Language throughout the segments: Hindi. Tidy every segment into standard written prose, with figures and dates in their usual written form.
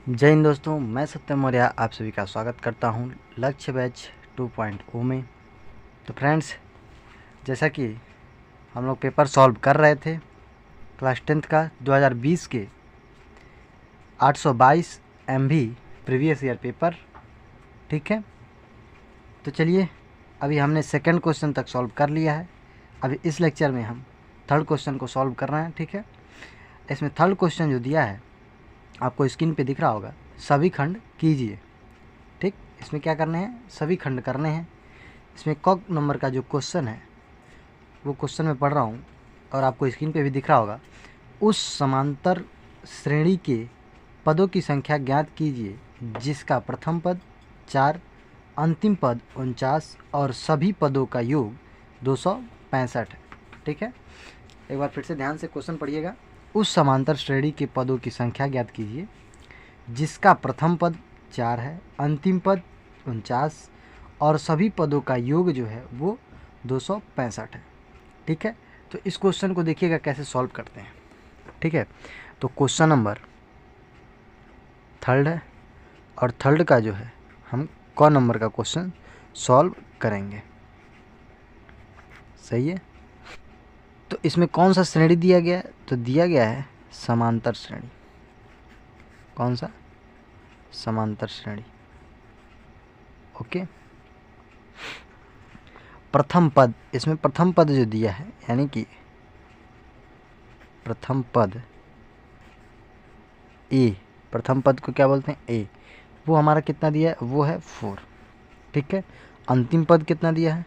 जय हिंद दोस्तों, मैं सत्यम मौर्य आप सभी का स्वागत करता हूं लक्ष्य बैच 2.0 में। तो फ्रेंड्स, जैसा कि हम लोग पेपर सॉल्व कर रहे थे क्लास 10th का 2020 के 822 MB प्रीवियस ईयर पेपर, ठीक है। तो चलिए, अभी हमने सेकंड क्वेश्चन तक सॉल्व कर लिया है। अभी इस लेक्चर में हम थर्ड क्वेश्चन को सॉल्व कर रहे हैं, ठीक है। इसमें थर्ड क्वेश्चन जो दिया है आपको स्क्रीन पे दिख रहा होगा, सभी खंड कीजिए, ठीक। इसमें क्या करने हैं, सभी खंड करने हैं। इसमें क नंबर का जो क्वेश्चन है वो क्वेश्चन मैं पढ़ रहा हूँ और आपको स्क्रीन पे भी दिख रहा होगा। उस समांतर श्रेणी के पदों की संख्या ज्ञात कीजिए जिसका प्रथम पद 4, अंतिम पद 49 और सभी पदों का योग 265 है, ठीक है। एक बार फिर से ध्यान से क्वेश्चन पढ़िएगा। उस समांतर श्रेणी के पदों की संख्या ज्ञात कीजिए जिसका प्रथम पद 4 है, अंतिम पद 49 और सभी पदों का योग जो है वो 265 है, ठीक है। तो इस क्वेश्चन को देखिएगा कैसे सॉल्व करते हैं, ठीक है। तो क्वेश्चन नंबर थर्ड है और थर्ड का जो है हम क नंबर का क्वेश्चन सॉल्व करेंगे, सही है। तो इसमें कौन सा श्रेणी दिया गया है, तो दिया गया है समांतर श्रेणी। कौन सा? समांतर श्रेणी, ओके। प्रथम पद, इसमें प्रथम पद जो दिया है यानी कि प्रथम पद ए, प्रथम पद को क्या बोलते हैं, ए, वो हमारा कितना दिया है, वो है 4, ठीक है। अंतिम पद कितना दिया है,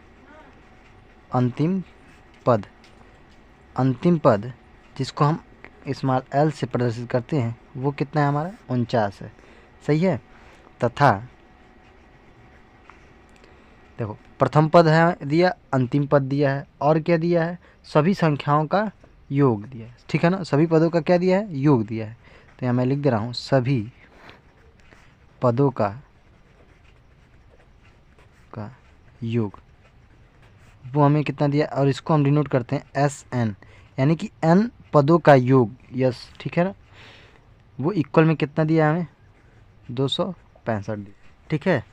अंतिम पद जिसको हम स्मॉल एल से प्रदर्शित करते हैं वो कितना है हमारा, 49 है, सही है। तथा देखो, प्रथम पद है दिया, अंतिम पद दिया है और क्या दिया है, सभी संख्याओं का योग दिया है, ठीक है ना। सभी पदों का क्या दिया है, योग दिया है। तो यहाँ मैं लिख दे रहा हूँ सभी पदों का योग, वो हमें कितना दिया और इसको हम डिनोट करते हैं SN, यानी कि n पदों का योग, यस, ठीक है ना। वो इक्वल में कितना दिया हमें, 265 दिया, ठीक है।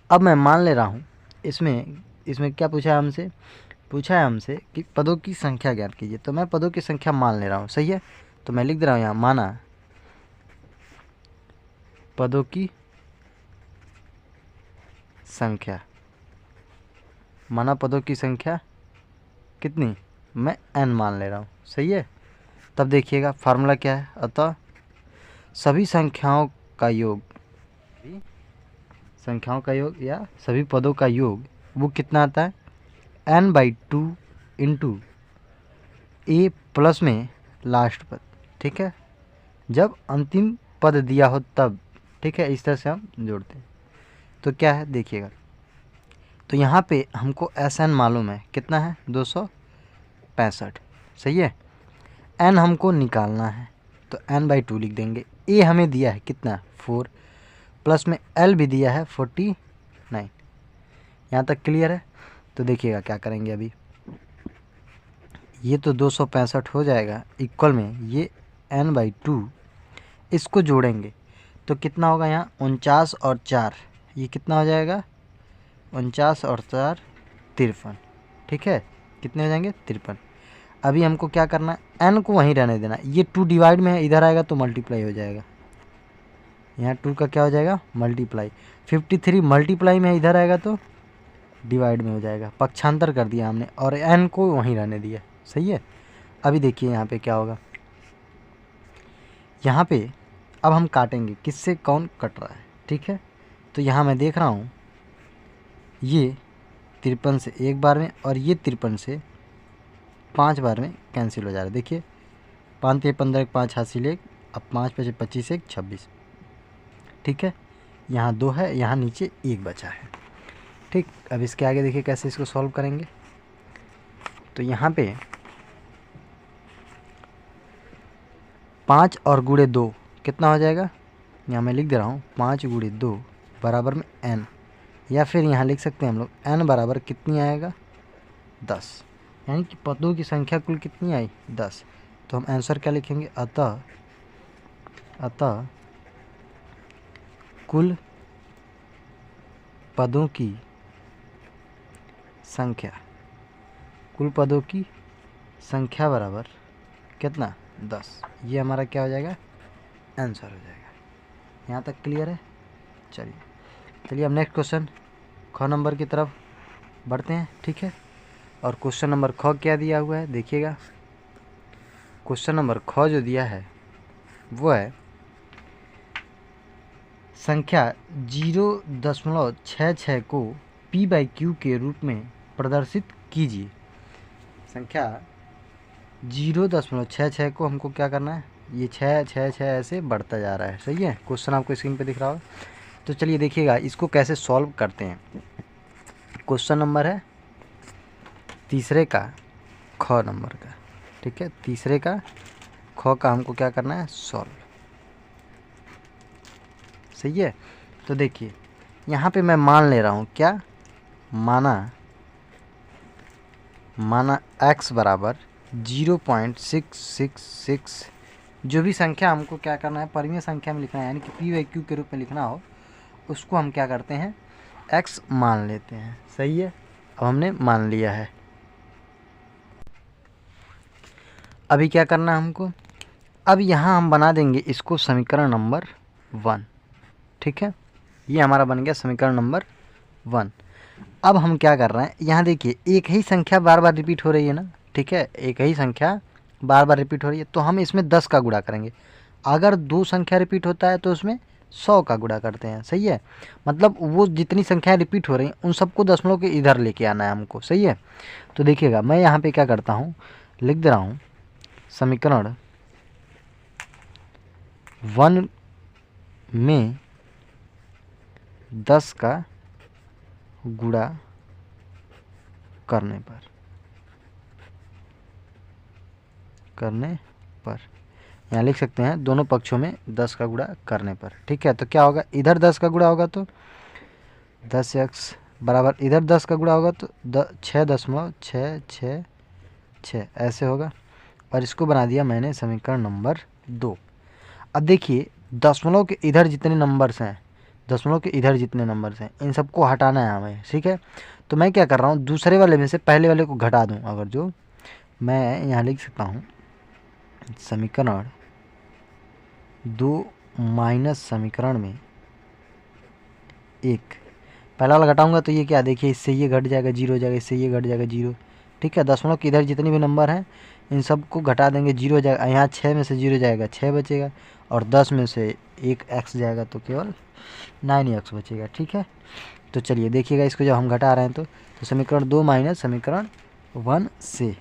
अब मैं मान ले रहा हूँ इसमें क्या पूछा है हमसे, कि पदों की संख्या ज्ञात कीजिए। तो मैं पदों की संख्या मान ले रहा हूँ, सही है। तो मैं लिख दे रहा हूँ यहाँ, माना पदों की संख्या, माना पदों की संख्या कितनी, मैं n मान ले रहा हूँ, सही है। तब देखिएगा फार्मूला क्या है, अतः सभी संख्याओं का योग, या सभी पदों का योग वो कितना आता है, n/2 इंटू ए प्लस में लास्ट पद, ठीक है। जब अंतिम पद दिया हो तब, ठीक है। इस तरह से हम जोड़ते हैं। तो क्या है देखिएगा, तो यहाँ पे हमको SN मालूम है कितना है, 265, सही है। n हमको निकालना है तो n/2 लिख देंगे। a हमें दिया है कितना, 4, प्लस में l भी दिया है 49। यहाँ तक क्लियर है। तो देखिएगा क्या करेंगे, अभी ये तो 265 हो जाएगा, इक्वल में ये n/2, इसको जोड़ेंगे तो कितना होगा यहाँ, 49 और 4, ये कितना हो जाएगा, 49 और 4 53, ठीक है। कितने हो जाएंगे, 53। अभी हमको क्या करना है, n को वहीं रहने देना। ये 2 डिवाइड में है, इधर आएगा तो मल्टीप्लाई हो जाएगा, यहाँ 2 का क्या हो जाएगा, मल्टीप्लाई। 53 मल्टीप्लाई में इधर आएगा तो डिवाइड में हो जाएगा, पक्षांतर कर दिया हमने और n को वहीं रहने दिया, सही है। अभी देखिए यहाँ पे क्या होगा, यहाँ पे अब हम काटेंगे, किससे कौन कट रहा है, ठीक है। तो यहाँ मैं देख रहा हूँ ये 53 से एक बार में और ये 53 से 5 बार में कैंसिल हो जा रहा है। देखिए 5 × 15 5 हासिल 1, अब 5 × 25 1 26, ठीक है। यहाँ 2 है, यहाँ नीचे 1 बचा है, ठीक। अब इसके आगे देखिए कैसे इसको सॉल्व करेंगे। तो यहाँ पे 5 और गुणे 2 कितना हो जाएगा, यहाँ मैं लिख दे रहा हूँ 5 × 2 बराबर में n, या फिर यहाँ लिख सकते हैं हम लोग n बराबर कितनी आएगा, 10, यानी कि पदों की संख्या कुल कितनी आई, 10। तो हम आंसर क्या लिखेंगे, अतः कुल पदों की संख्या, कुल पदों की संख्या बराबर कितना 10। ये हमारा क्या हो जाएगा आंसर हो जाएगा। यहाँ तक क्लियर है। चलिए अब नेक्स्ट क्वेश्चन ख नंबर की तरफ बढ़ते हैं। ठीक है, और क्वेश्चन नंबर ख क्या दिया हुआ है देखिएगा। क्वेश्चन नंबर ख जो दिया है वो है संख्या 0.66 को p/q के रूप में प्रदर्शित कीजिए। संख्या 0.66 को हमको क्या करना है, ये 6 ऐसे बढ़ता जा रहा है। सही है, क्वेश्चन आपको स्क्रीन पे दिख रहा होगा। तो चलिए देखिएगा इसको कैसे सॉल्व करते हैं। क्वेश्चन नंबर है तीसरे का ख नंबर का। ठीक है, तीसरे का ख का हमको क्या करना है सॉल्व। सही है, तो देखिए यहाँ पे मैं मान ले रहा हूँ क्या, माना x बराबर 0.666 जो भी संख्या हमको क्या करना है परिमेय संख्या में लिखना है, यानी कि p/q के रूप में लिखना हो, उसको हम क्या करते हैं x मान लेते हैं। सही है, अब हमने मान लिया है। अभी क्या करना है हमको, अब यहाँ हम बना देंगे इसको समीकरण नंबर 1। ठीक है, ये हमारा बन गया समीकरण नंबर 1। अब हम क्या कर रहे हैं, यहाँ देखिए एक ही संख्या बार बार रिपीट हो रही है ना। ठीक है, एक ही संख्या बार बार रिपीट हो रही है, तो हम इसमें 10 का गुणा करेंगे। अगर 2 संख्या रिपीट होता है तो उसमें 100 का गुणा करते हैं। सही है, मतलब वो जितनी संख्याएं रिपीट हो रही हैं उन सबको दशमलव के इधर लेके आना है हमको। सही है, तो देखिएगा मैं यहाँ पे क्या करता हूँ, लिख दे रहा हूँ समीकरण 1 में 10 का गुणा करने पर यहाँ लिख सकते हैं दोनों पक्षों में 10 का गुणा करने पर। ठीक है, तो क्या होगा, इधर 10 का गुणा होगा तो 10x बराबर इधर 10 का गुणा होगा तो 6.666 ऐसे होगा, और इसको बना दिया मैंने समीकरण नंबर 2। अब देखिए दशमलव के इधर जितने नंबर्स हैं, दशमलव के इधर जितने नंबर्स हैं इन सबको हटाना है हमें। ठीक है, तो मैं क्या कर रहा हूँ, दूसरे वाले में से पहले वाले को घटा दूँ। अगर जो मैं यहाँ लिख सकता हूँ समीकरण 2 माइनस समीकरण में 1, पहला वाला घटाऊंगा तो ये क्या, देखिए इससे ये घट जाएगा 0 हो जाएगा, इससे ये घट जाएगा 0। ठीक है, दशमलव के इधर जितने भी नंबर हैं इन सबको घटा देंगे, 0 हो जाएगा। यहाँ 6 में से 0 जाएगा 6 बचेगा, और 10 में से 1 x जाएगा तो केवल 9x बचेगा। ठीक है, तो चलिए देखिएगा इसको जब हम घटा रहे हैं तो समीकरण 2 माइनस समीकरण 1 से।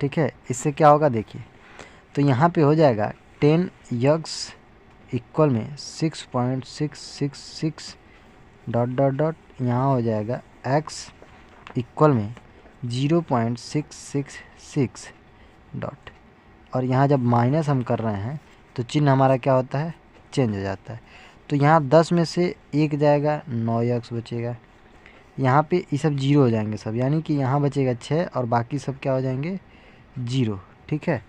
ठीक है, इससे क्या होगा देखिए, तो यहाँ पे हो जाएगा 10x इक्वल में 6.666 डॉट डॉट डॉट, यहाँ हो जाएगा x इक्वल में 0.666 डॉट, और यहाँ जब माइनस हम कर रहे हैं तो चिन्ह हमारा क्या होता है चेंज हो जाता है। तो यहाँ 10 में से 1 जाएगा 9x बचेगा, यहाँ पे ये सब 0 हो जाएंगे सब, यानी कि यहाँ बचेगा 6 और बाकी सब क्या हो जाएंगे 0। ठीक है,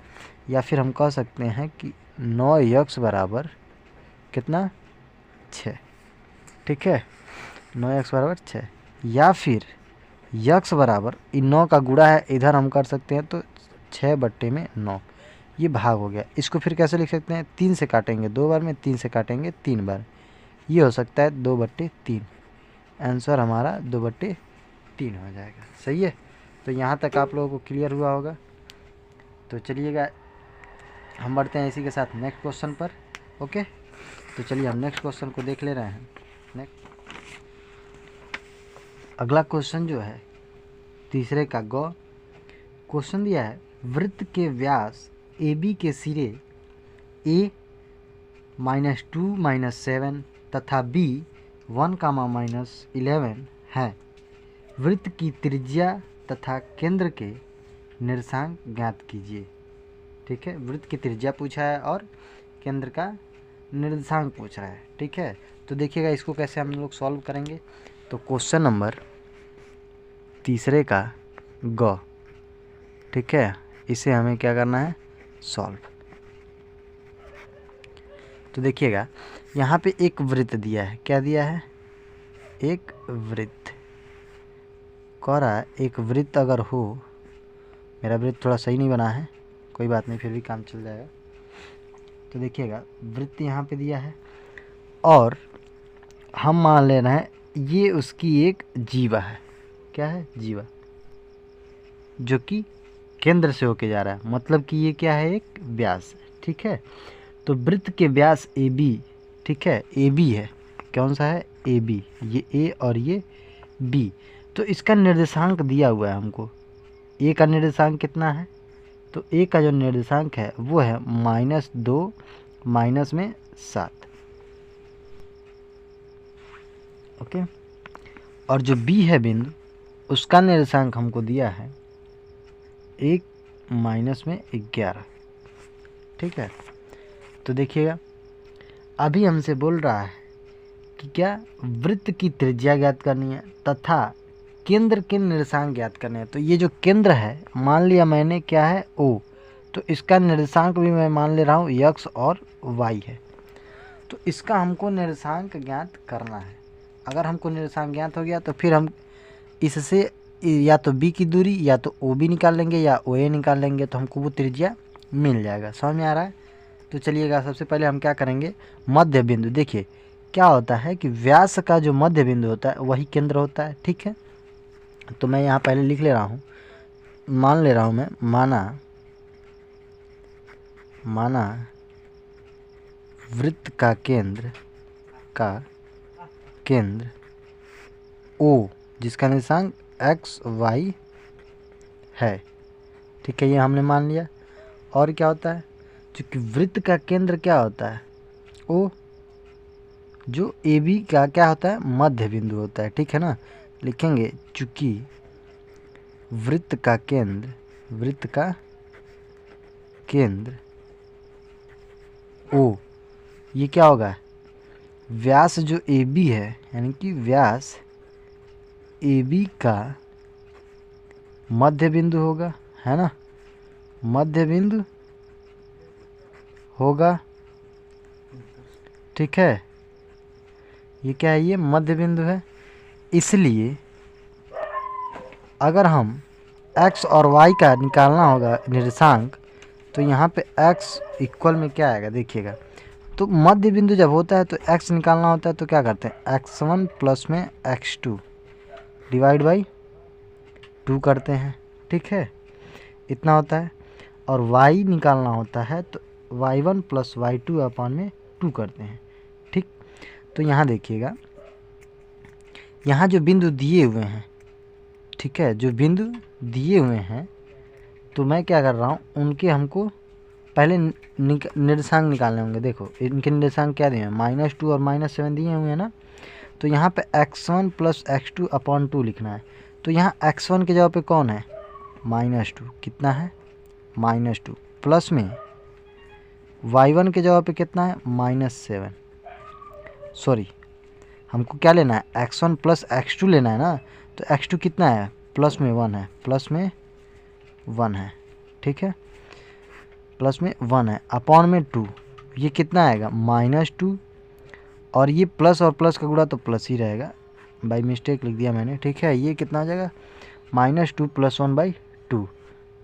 या फिर हम कह सकते हैं कि 9x बराबर कितना 6। ठीक है, 9x बराबर 6, या फिर x बराबर 9 का गुणा है इधर हम कर सकते हैं तो 6/9, ये भाग हो गया। इसको फिर कैसे लिख सकते हैं, 3 से काटेंगे 2 बार में, 3 से काटेंगे 3 बार, ये हो सकता है 2/3। आंसर हमारा 2/3 हो जाएगा। सही है, तो यहाँ तक आप लोगों को क्लियर हुआ होगा। तो चलिएगा हम बढ़ते हैं इसी के साथ नेक्स्ट क्वेश्चन पर। ओके, तो चलिए हम नेक्स्ट क्वेश्चन को देख ले रहे हैं। अगला क्वेश्चन जो है तीसरे का ग, क्वेश्चन दिया है वृत्त के व्यास AB के सिरे A -2 - 7 तथा B 1, -11 है। वृत्त की त्रिज्या तथा केंद्र के निर्देशांक ज्ञात कीजिए। ठीक है, वृत्त की त्रिज्या पूछा है और केंद्र का निर्देशांक पूछ रहा है। ठीक है, तो देखिएगा इसको कैसे हम लोग सॉल्व करेंगे। तो क्वेश्चन नंबर तीसरे का ग, ठीक है, इसे हमें क्या करना है सॉल्व। तो देखिएगा यहाँ पे एक वृत्त दिया है, क्या दिया है, एक वृत्त। कह रहा है एक वृत्त अगर हो, मेरा वृत्त थोड़ा सही नहीं बना है, कोई बात नहीं, फिर भी काम चल जाएगा। तो देखिएगा वृत्त यहाँ पे दिया है और हम मान ले रहे हैं ये उसकी एक जीवा है। क्या है, जीवा, जो कि केंद्र से होके जा रहा है, मतलब कि ये क्या है, एक व्यास है। ठीक है, तो वृत्त के व्यास ए बी, ठीक है, ए बी है, कौन सा है, ए बी, ये ए और ये बी। तो इसका निर्देशांक दिया हुआ है हमको, ए का निर्देशांक कितना है, तो ए का जो निर्देशांक है वो है -2 -7। ओके, और जो बी है बिंदु, उसका निर्देशांक हमको दिया है 1 -11। ठीक है, तो देखिएगा अभी हमसे बोल रहा है कि क्या, वृत्त की त्रिज्या ज्ञात करनी है तथा केंद्र के निर्देशांक ज्ञात करने हैं। तो ये जो केंद्र है, मान लिया मैंने, क्या है, ओ, तो इसका निर्देशांक भी मैं मान ले रहा हूँ x और y है। तो इसका हमको निर्देशांक ज्ञात करना है। अगर हमको निर्देशांक ज्ञात हो गया तो फिर हम इससे या तो b की दूरी या तो OB निकाल लेंगे या OA निकाल लेंगे, तो हमको वो त्रिज्या मिल जाएगा। समझ में आ रहा है? तो चलिएगा सबसे पहले हम क्या करेंगे, मध्य बिंदु। देखिए क्या होता है कि व्यास का जो मध्य बिंदु होता है वही केंद्र होता है। ठीक है, तो मैं यहाँ पहले लिख ले रहा हूँ, मान ले रहा हूँ मैं, माना वृत्त का केंद्र O, जिसका निर्देशांक x y है। ठीक है, ये हमने मान लिया। और क्या होता है, चूँकि वृत्त का केंद्र क्या होता है, O, जो AB का क्या होता है, मध्य बिंदु होता है। ठीक है ना, लिखेंगे चूँकि वृत्त का केंद्र O, ये क्या होगा, व्यास जो AB है, यानी कि व्यास AB का मध्य बिंदु होगा, है ना, मध्य बिंदु होगा। ठीक है, ये क्या है, ये मध्य बिंदु है। इसलिए अगर हम x और y का निकालना होगा निर्देशांक, तो यहाँ पे x इक्वल में क्या आएगा, देखिएगा। तो मध्य बिंदु जब होता है तो x निकालना होता है, तो क्या करते हैं, x1 प्लस में x2 डिवाइड बाई 2 करते हैं। ठीक है, इतना होता है। और y निकालना होता है तो y1 प्लस y2 अपॉन में 2 करते हैं। ठीक, तो यहाँ देखिएगा, यहाँ जो बिंदु दिए हुए हैं, ठीक है, जो बिंदु दिए हुए हैं, तो मैं क्या कर रहा हूँ, उनके हमको पहले निर्देशांक निकालने होंगे। देखो इनके निर्देशांक क्या दिए हैं, -2 और -7 दिए हुए हैं ना। तो यहाँ पे x1 प्लस x2 अपॉन 2 लिखना है। तो यहाँ x1 के जगह पे कौन है, -2, कितना है, -2, प्लस में y1 के जगह पे कितना है, -7। सॉरी, हमको क्या लेना है, x1 प्लस x2 लेना है ना। तो x2 कितना है, प्लस में 1 है, प्लस में 1 है। ठीक है, प्लस में 1 है, अपॉन में 2, ये कितना आएगा, -2, और ये प्लस और प्लस का गुणा तो प्लस ही रहेगा, बाई मिस्टेक लिख दिया मैंने। ठीक है, ये कितना आ जाएगा, -2 + 1/2।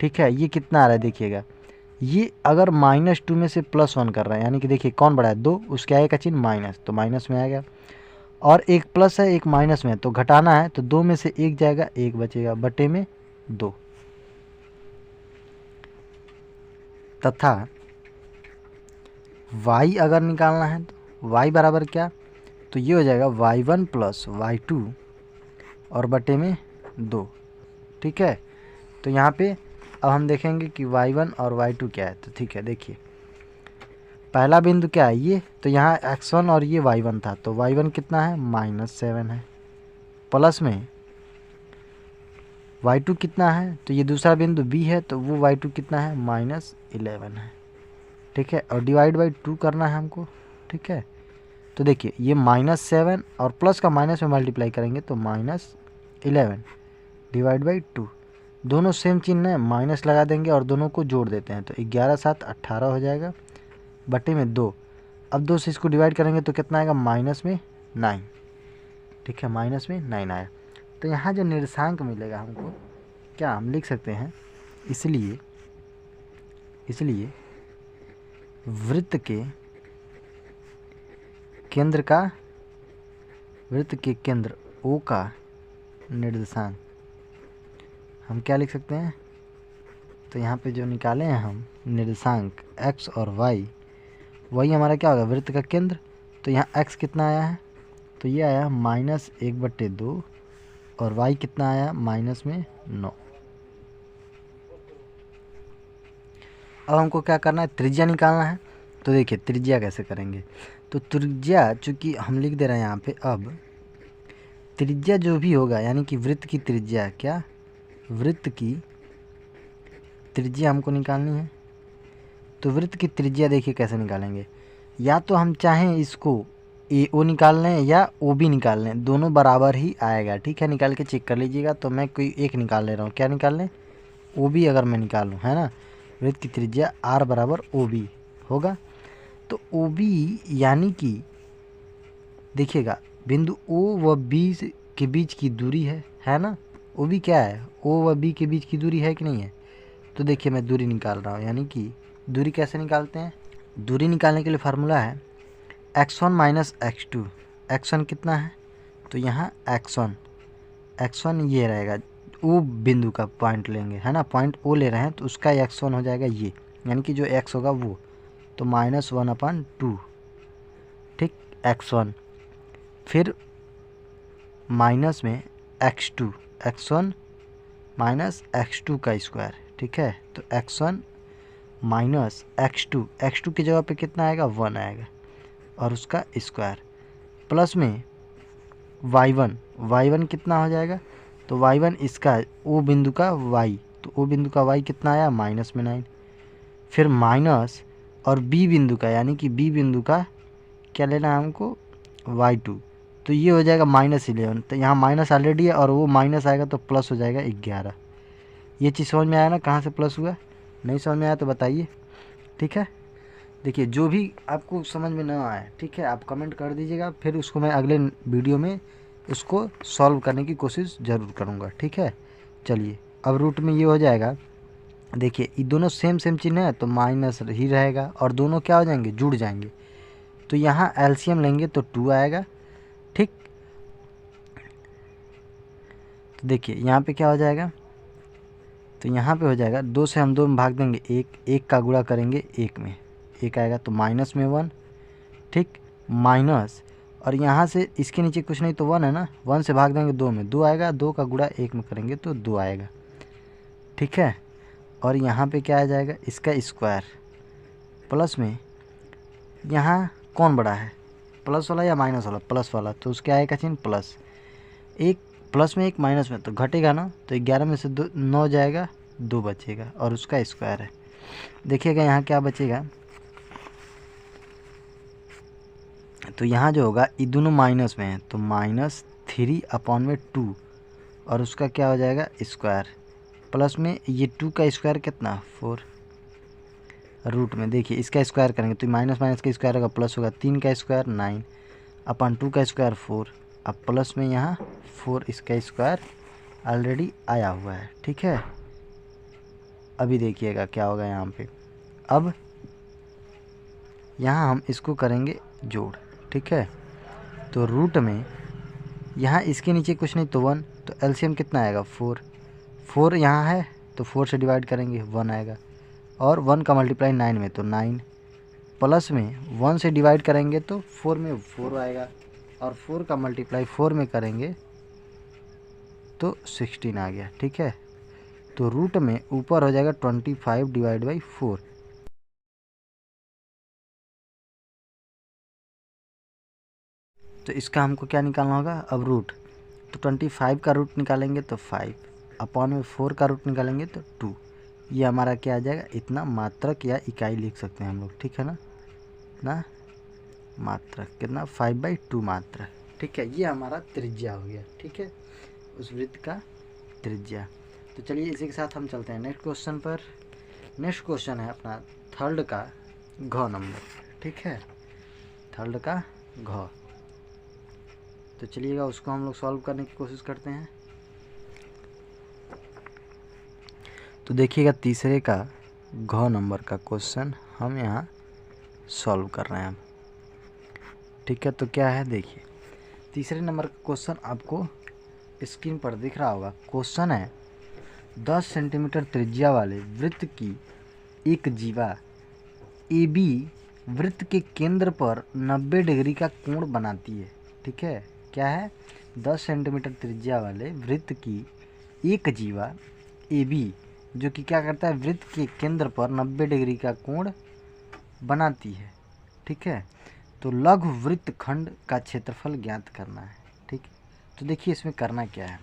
ठीक है, ये कितना आ रहा है, देखिएगा, ये अगर -2 में से +1 कर रहा है, यानी कि देखिए कौन बड़ा है, 2, उसके आगे का चिन्ह माइनस, तो माइनस में आएगा। और एक प्लस है एक माइनस में है, तो घटाना है, तो 2 में से 1 जाएगा, 1 बचेगा, बटे में 2। तथा y अगर निकालना है तो y बराबर क्या, तो ये हो जाएगा y1 प्लस y2 और बटे में 2। ठीक है, तो यहाँ पे अब हम देखेंगे कि y1 और y2 क्या है। तो ठीक है, देखिए पहला बिंदु क्या है, ये, तो यहाँ x1 और ये y1 था, तो y1 कितना है, -7 है, प्लस में y2 कितना है, तो ये दूसरा बिंदु b है, तो वो y2 कितना है, -11 है। ठीक है, और डिवाइड बाई 2 करना है हमको। ठीक है, तो देखिए ये -7 और प्लस का माइनस में मल्टीप्लाई करेंगे तो -11 डिवाइड बाई 2, दोनों सेम चिन्ह है, माइनस लगा देंगे और दोनों को जोड़ देते हैं, तो 11 7 18 हो जाएगा, बटे में 2। अब 2 से इसको डिवाइड करेंगे तो कितना आएगा, माइनस में 9। ठीक है, माइनस में 9 आया। तो यहाँ जो निर्देशांक मिलेगा हमको, क्या हम लिख सकते हैं, इसलिए वृत्त के केंद्र O का निर्देशांक हम क्या लिख सकते हैं, तो यहाँ पे जो निकाले हैं हम निर्देशांक x और y, वही हमारा क्या होगा, वृत्त का केंद्र। तो यहाँ x कितना आया है, तो ये आया -1/2 और y कितना आया, -9। अब हमको क्या करना है, त्रिज्या निकालना है। तो देखिए त्रिज्या कैसे करेंगे, तो त्रिज्या चूँकि हम लिख दे रहे हैं यहाँ पे, अब त्रिज्या जो भी होगा यानी कि वृत्त की त्रिज्या, क्या वृत्त की त्रिज्या हमको निकालनी है। तो वृत्त की त्रिज्या देखिए कैसे निकालेंगे, या तो हम चाहें इसको AO निकाल लें या OB निकाल लें, दोनों बराबर ही आएगा। ठीक है, निकाल के चेक कर लीजिएगा। तो मैं कोई एक निकाल ले रहा हूँ, क्या निकाल लें, OB अगर मैं निकाल लूँ, है ना, वृत्त की त्रिज्या R बराबर OB होगा। तो OB यानी कि देखिएगा बिंदु O व B के बीच की दूरी है ना। OB क्या है, O व B के बीच की दूरी है कि नहीं है। तो देखिए मैं दूरी निकाल रहा हूँ, यानी कि दूरी कैसे निकालते हैं, दूरी निकालने के लिए फार्मूला है x1 माइनस x2। x1 कितना है, तो यहाँ x1 ये रहेगा, O बिंदु का पॉइंट लेंगे, है ना, पॉइंट O ले रहे हैं, तो उसका x1 हो जाएगा ये, यानी कि जो x होगा वो, तो -1/2। ठीक, x1 फिर माइनस में x1 माइनस x2 का स्क्वायर। ठीक है, तो x1 माइनस x2 की जगह पे कितना आएगा, 1 आएगा, और उसका स्क्वायर, प्लस में y1 कितना हो जाएगा, तो y1 इसका O बिंदु का y, तो O बिंदु का y कितना आया, -9। फिर माइनस और B बिंदु का, यानी कि B बिंदु का क्या लेना है हमको, y2, तो ये हो जाएगा -11। तो यहाँ माइनस ऑलरेडी है और वो माइनस आएगा तो प्लस हो जाएगा 11। ये चीज़ समझ में आया ना, कहाँ से प्लस हुआ, नहीं समझ में आया तो बताइए। ठीक है, देखिए जो भी आपको समझ में ना आए, ठीक है, आप कमेंट कर दीजिएगा, फिर उसको मैं अगले वीडियो में उसको सॉल्व करने की कोशिश ज़रूर करूँगा। ठीक है, चलिए अब रूट में ये हो जाएगा। देखिए ये दोनों सेम चिन्ह है तो माइनस ही रहेगा, और दोनों क्या हो जाएंगे, जुड़ जाएंगे। तो यहाँ एलसीएम लेंगे तो 2 आएगा। ठीक, तो देखिए यहाँ पे क्या हो जाएगा, तो यहाँ पे हो जाएगा 2 से हम 2 में भाग देंगे, एक का गुणा करेंगे 1 में, 1 आएगा तो माइनस में 1। ठीक, माइनस, और यहाँ से इसके नीचे कुछ नहीं तो 1 है ना, 1 से भाग देंगे 2 में, 2 आएगा, 2 का गुणा 1 में करेंगे तो 2 आएगा। ठीक है, और यहाँ पे क्या आ जाएगा, इसका स्क्वायर, प्लस में यहाँ कौन बड़ा है, प्लस वाला या माइनस वाला, प्लस वाला, तो उसके आएगा चिन्ह प्लस, एक प्लस में एक माइनस में तो घटेगा ना, तो 11 में से 9 जाएगा, 2 बचेगा, और उसका स्क्वायर है। देखिएगा यहाँ क्या बचेगा, तो यहाँ जो होगा ये दोनों माइनस में है, तो -3/2, और उसका क्या हो जाएगा, स्क्वायर, प्लस में ये 2 का स्क्वायर कितना, 4, रूट में देखिए इसका स्क्वायर करेंगे तो माइनस का स्क्वायर होगा, प्लस होगा 3 का स्क्वायर 9/2 का स्क्वायर 4, अब प्लस में यहाँ 4 इसका स्क्वायर ऑलरेडी आया हुआ है। ठीक है, अभी देखिएगा क्या होगा यहाँ पे, अब यहाँ हम इसको करेंगे जोड़। ठीक है, तो रूट में यहाँ इसके नीचे कुछ नहीं तो 1, तो एलसीएम कितना आएगा, 4 यहाँ है तो 4 से डिवाइड करेंगे 1 आएगा, और 1 का मल्टीप्लाई 9 में तो 9, प्लस में 1 से डिवाइड करेंगे तो 4 में 4 आएगा, और 4 का मल्टीप्लाई 4 में करेंगे तो 16 आ गया। ठीक है, तो रूट में ऊपर हो जाएगा 25/4। तो इसका हमको क्या निकालना होगा, अब रूट, तो 25 का रूट निकालेंगे तो 5, अपॉन में 4 का रूट निकालेंगे तो 2, ये हमारा क्या आ जाएगा, इतना मात्रक या इकाई लिख सकते हैं हम लोग। ठीक है ना मात्रक कितना, 5/2 मात्रक। ठीक है, ये हमारा त्रिज्या हो गया। ठीक है, उस वृत्त का त्रिज्या। तो चलिए इसी के साथ हम चलते हैं नेक्स्ट क्वेश्चन पर। नेक्स्ट क्वेश्चन है अपना 3rd का घ नंबर। ठीक है, थर्ड का घ। तो चलिएगा उसको हम लोग सॉल्व करने की कोशिश करते हैं। तो देखिएगा तीसरे का घ नंबर का क्वेश्चन हम यहाँ सॉल्व कर रहे हैं। ठीक है, तो क्या है देखिए, तीसरे नंबर का क्वेश्चन आपको स्क्रीन पर दिख रहा होगा। क्वेश्चन है 10 सेंटीमीटर त्रिज्या वाले वृत्त की एक जीवा AB वृत्त के केंद्र पर 90 डिग्री का कोण बनाती है। ठीक है, क्या है, 10 सेंटीमीटर त्रिज्या वाले वृत्त की एक जीवा AB जो कि क्या करता है, वृत्त के केंद्र पर 90 डिग्री का कोण बनाती है। ठीक है, तो लघु वृत्त खंड का क्षेत्रफल ज्ञात करना है। ठीक है, तो देखिए इसमें करना क्या है।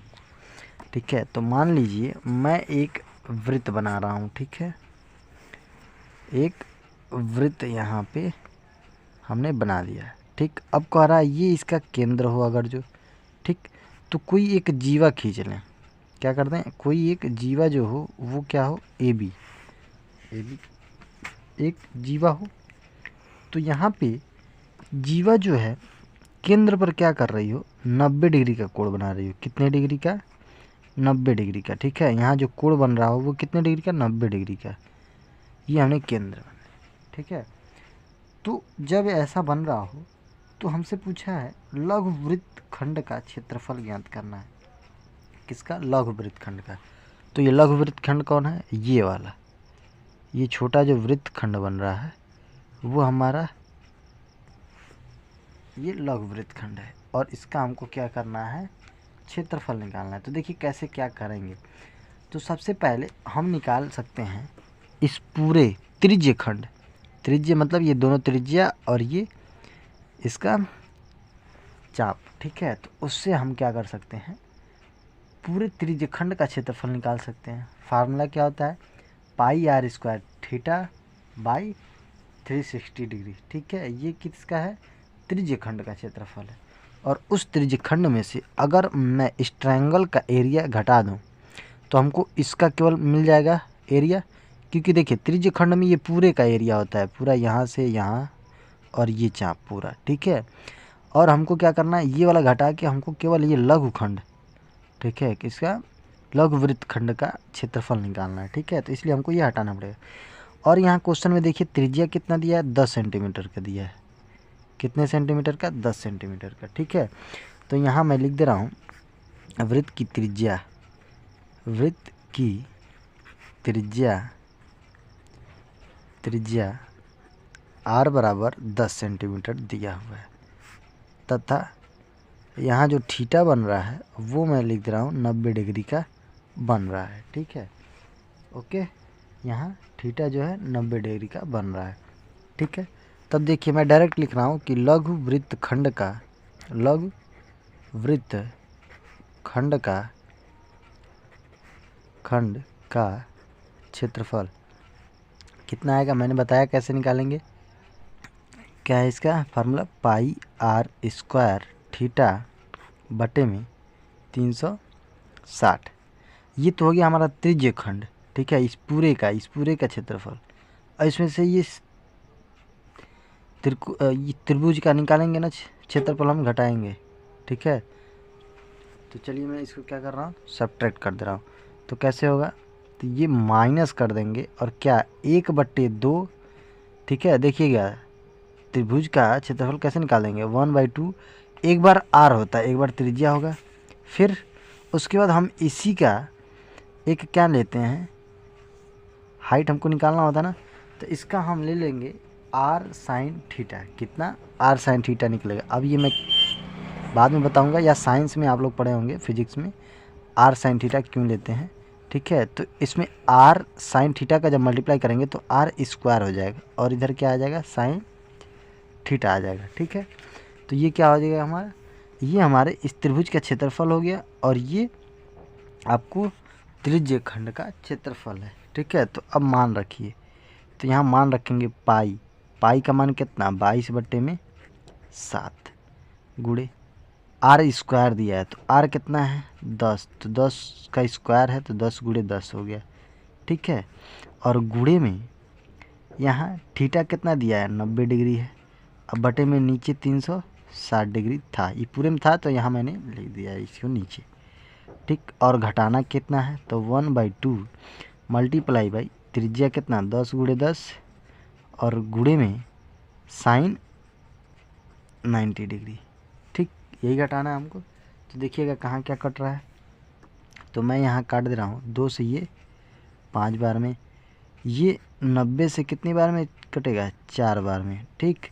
ठीक है, तो मान लीजिए मैं एक वृत्त बना रहा हूँ। ठीक है, एक वृत्त यहाँ पे हमने बना दिया है। ठीक, अब कह रहा है ये इसका केंद्र हो अगर जो। ठीक, तो कोई एक जीवा खींच लें। क्या करते हैं, कोई एक जीवा जो हो वो क्या हो, AB एक जीवा हो। तो यहाँ पे जीवा जो है केंद्र पर क्या कर रही हो, 90 डिग्री का कोण बना रही हो। कितने डिग्री का, 90 डिग्री का। ठीक है, यहाँ जो कोण बन रहा हो वो कितने डिग्री का, 90 डिग्री का। ये हमने केंद्र बनाया। ठीक है, तो जब ऐसा बन रहा हो तो हमसे पूछा है लघु वृत्त खंड का क्षेत्रफल ज्ञात करना है। किसका, लघु वृत्त खंड का। तो ये लघु वृत्त खंड कौन है, ये वाला। ये छोटा जो वृत्त खंड बन रहा है वो हमारा ये लघु वृत्त खंड है, और इसका हमको क्या करना है, क्षेत्रफल निकालना है। तो देखिए कैसे क्या करेंगे। तो सबसे पहले हम निकाल सकते हैं इस पूरे त्रिज्य खंड, त्रिज्य मतलब ये दोनों त्रिज्या और ये इसका चाप। ठीक है, तो उससे हम क्या कर सकते हैं, पूरे त्रिज्य खंड का क्षेत्रफल निकाल सकते हैं। फार्मूला क्या होता है, πr² थीटा बाई 360 डिग्री। ठीक है, ये किसका है, त्रिज्य खंड का क्षेत्रफल है। और उस त्रिज्य खंड में से अगर मैं इस ट्रायंगल का एरिया घटा दूं तो हमको इसका केवल मिल जाएगा एरिया, क्योंकि देखिए त्रिज्य खंड में ये पूरे का एरिया होता है, पूरा यहाँ से यहाँ और ये चाप पूरा। ठीक है, और हमको क्या करना है, ये वाला घटा के हमको केवल ये लघु खंड, ठीक है, किसका, लघु वृत्त खंड का क्षेत्रफल निकालना है। ठीक है, तो इसलिए हमको ये हटाना पड़ेगा। और यहाँ क्वेश्चन में देखिए त्रिज्या कितना दिया है, 10 सेंटीमीटर का दिया है। कितने सेंटीमीटर का, 10 सेंटीमीटर का। ठीक है, तो यहाँ मैं लिख दे रहा हूँ वृत्त की त्रिज्या, वृत्त की त्रिज्या r बराबर 10 सेंटीमीटर दिया हुआ है, तथा यहाँ जो थीटा बन रहा है वो मैं लिख दे रहा हूँ 90 डिग्री का बन रहा है। ठीक है, ओके, यहाँ थीटा जो है 90 डिग्री का बन रहा है। ठीक है, तब देखिए मैं डायरेक्ट लिख रहा हूँ कि लघु वृत्त खंड का क्षेत्रफल कितना आएगा, मैंने बताया कैसे निकालेंगे। क्या है इसका फार्मूला, πr² थीटा बटे में 360। ये तो हो गया हमारा त्रिज्य खंड। ठीक है, इस पूरे का क्षेत्रफल। और इसमें से ये त्रिभुज का निकालेंगे ना क्षेत्रफल, हम घटाएंगे। ठीक है, तो चलिए मैं इसको क्या कर रहा हूँ, सब्ट्रैक्ट कर दे रहा हूँ। तो कैसे होगा, तो ये माइनस कर देंगे और क्या 1/2। ठीक है, देखिएगा त्रिभुज का क्षेत्रफल कैसे निकालेंगे, 1/2। एक बार r होता है, एक बार त्रिज्या होगा, फिर उसके बाद हम इसी का एक क्या लेते हैं, हाइट हमको निकालना होता है ना, तो इसका हम ले लेंगे r sin थीटा। कितना, r sin थीटा निकलेगा। अब ये मैं बाद में बताऊंगा, या साइंस में आप लोग पढ़े होंगे फिजिक्स में r sin थीटा क्यों लेते हैं। ठीक है, तो इसमें r sin थीटा का जब मल्टीप्लाई करेंगे तो r² हो जाएगा, और इधर क्या आ जाएगा, sin थीटा आ जाएगा। ठीक है, तो ये क्या हो जाएगा हमारा, ये हमारे इस त्रिभुज का क्षेत्रफल हो गया, और ये आपको त्रिज्य खंड का क्षेत्रफल है। ठीक है, तो अब मान रखिए, तो यहाँ मान रखेंगे पाई का मान कितना, 22/7 गुणे r² दिया है, तो r कितना है, 10, तो 10 का स्क्वायर है, तो 10 × 10 हो गया। ठीक है, और गुणे में यहाँ थीटा कितना दिया है, 90 डिग्री है, अब बटे में नीचे 360 डिग्री था, ये पूरे में था तो यहाँ मैंने लिख दिया इसको नीचे, ठीक। और घटाना कितना है, तो 1/2 मल्टीप्लाई बाई त्रिज्या कितना 10 × 10 और गुणे में साइन 90 डिग्री, ठीक। यही घटाना है हमको। तो देखिएगा कहाँ क्या कट रहा है, तो मैं यहाँ काट दे रहा हूँ 2 से ये 5 बार में, ये 90 से कितनी बार में कटेगा 4 बार में, ठीक।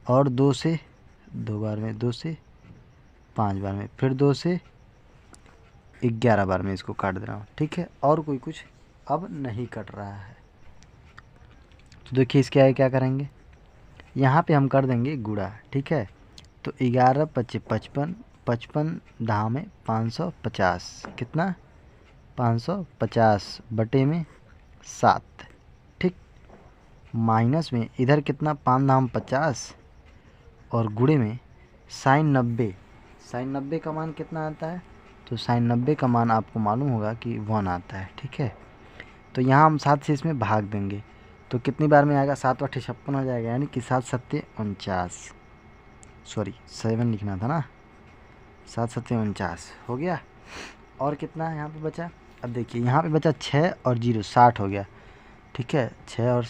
और 2 से 2 बार में, 2 से 5 बार में, फिर 2 से 11 बार में इसको काट दे रहा हूँ, ठीक है। और कोई कुछ अब नहीं कट रहा है। तो देखिए इसके आगे क्या करेंगे, यहाँ पे हम कर देंगे गुणा, ठीक है। तो 11 × 25 55, 55 दहा में 550, कितना 550 बटे में 7, ठीक। माइनस में इधर कितना 5 दाम 50 और गुणे में साइन 90, साइन 90 का मान कितना आता है, तो साइन 90 का मान आपको मालूम होगा कि 1 आता है, ठीक है। तो यहाँ हम 7 से इसमें भाग देंगे तो कितनी बार में आएगा, 7 × 8 = 56 हो जाएगा, यानी कि 7 × 7 = 49, सॉरी 7 लिखना था ना, 7 × 7 = 49 हो गया। और कितना यहाँ पे बचा, अब देखिए यहाँ पे बचा 6 और 0 60 हो गया, ठीक है। 6 और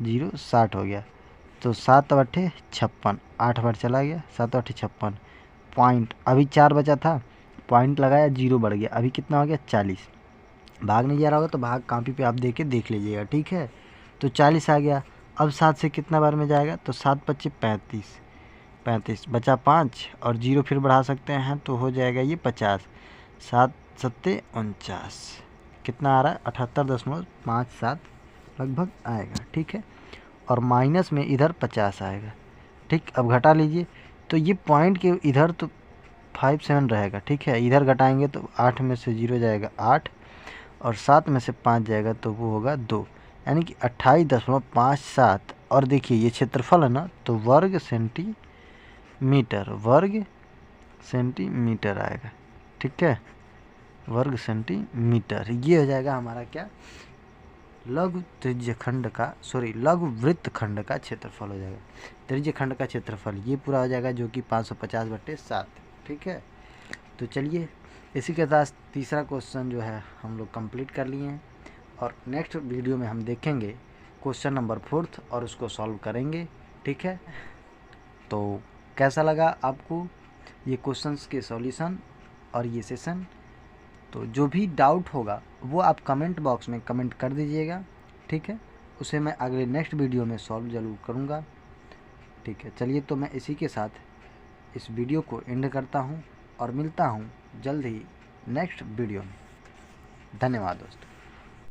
0 60 हो गया, तो 7 × 8 = 56, 8 बार चला गया, 7 × 8 = 56 पॉइंट, अभी 4 बचा था, पॉइंट लगाया 0 बढ़ गया, अभी कितना हो गया 40। भाग नहीं जा रहा होगा तो भाग कापी पे आप देख लीजिएगा, ठीक है। तो 40 आ गया। अब 7 से कितना बार में जाएगा, तो 7 × 25 = 35, 35 बचा 5 और 0 फिर बढ़ा सकते हैं तो हो जाएगा ये 50, 7 × 7 = 49, कितना आ रहा है 78.57 लगभग आएगा, ठीक है। और माइनस में इधर 50 आएगा, ठीक। अब घटा लीजिए, तो ये पॉइंट के इधर तो 57 रहेगा, ठीक है। इधर घटाएंगे तो 8 में से 0 जाएगा 8 और 7 में से 5 जाएगा तो वो होगा 2, यानी कि 28.57। और देखिए ये क्षेत्रफल है ना, तो वर्ग सेंटीमीटर आएगा, ठीक है, वर्ग सेंटीमीटर। ये हो जाएगा हमारा क्या, लघु त्रिज्यखंड का, सॉरी लघु वृत्त खंड का क्षेत्रफल हो जाएगा। त्रिज्यखंड का क्षेत्रफल ये पूरा हो जाएगा जो कि 550/7, ठीक है। तो चलिए इसी के साथ तीसरा क्वेश्चन जो है हम लोग कंप्लीट कर लिए हैं और नेक्स्ट वीडियो में हम देखेंगे क्वेश्चन नंबर 4 और उसको सॉल्व करेंगे, ठीक है। तो कैसा लगा आपको ये क्वेश्चंस के सॉल्यूशन और ये सेशन, तो जो भी डाउट होगा वो आप कमेंट बॉक्स में कमेंट कर दीजिएगा, ठीक है। उसे मैं अगले नेक्स्ट वीडियो में सॉल्व ज़रूर करूँगा, ठीक है। चलिए तो मैं इसी के साथ इस वीडियो को एंड करता हूँ और मिलता हूँ जल्द ही नेक्स्ट वीडियो में। धन्यवाद दोस्तों।